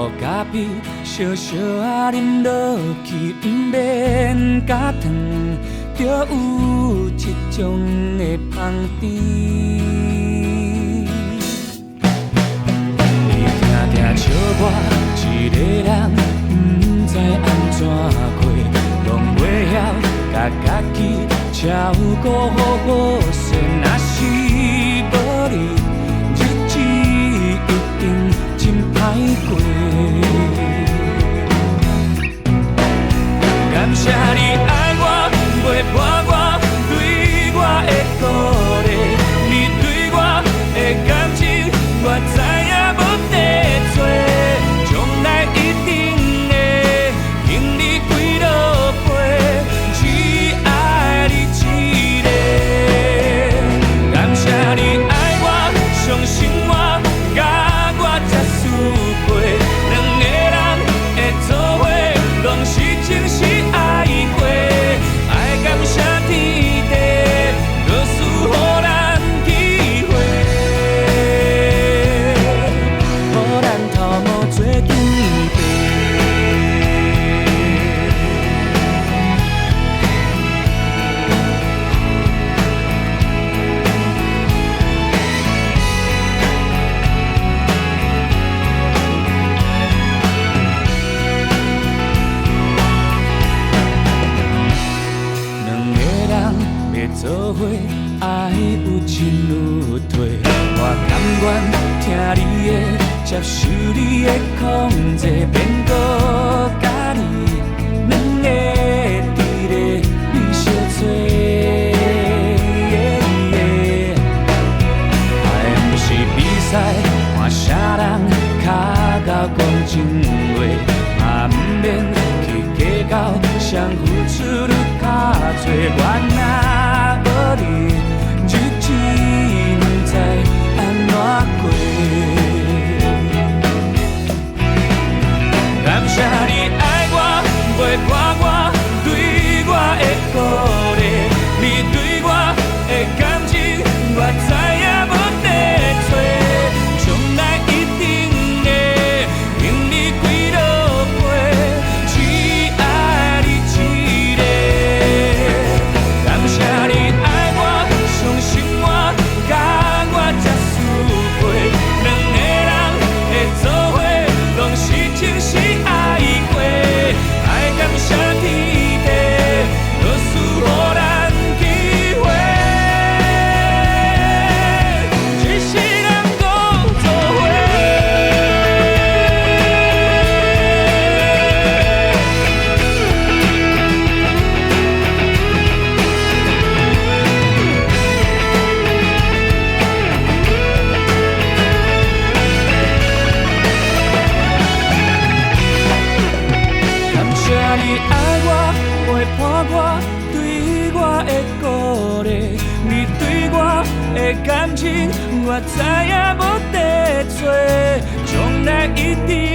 予咖啡小小啊啉落去，不免加糖，就有这种的香甜。你定定笑我一个人，不知安怎过，拢袂晓甲家己照顾好好势，若是无你，日子一定真歹过。感谢你爱我，陪伴我，对我的鼓励，你对我的感情，我知影无地找，将来一定会经历几落杯，只爱你一个。感谢你爱我，相信我，甲我才输陪，两个人会做伙，拢是真实爱过。爱感谢天地，搁赐予咱机会，予咱头毛做准备。做伙爱有进有退，我甘愿听你的，接受你的控制，免搁甲你两个伫咧你相找。爱不是比赛，看啥人较贤讲真话，嘛不免去计较，谁付出愈较多，我若。无你，日子不知安怎过。感谢你爱我，陪伴我，对我的鼓励，你对我的感情，我知影无地找，将来一定会经历几落杯，只爱你一个。感谢你。你爱我，陪伴我，对我的鼓励，你对我的感情，我知影无地找，将来一定。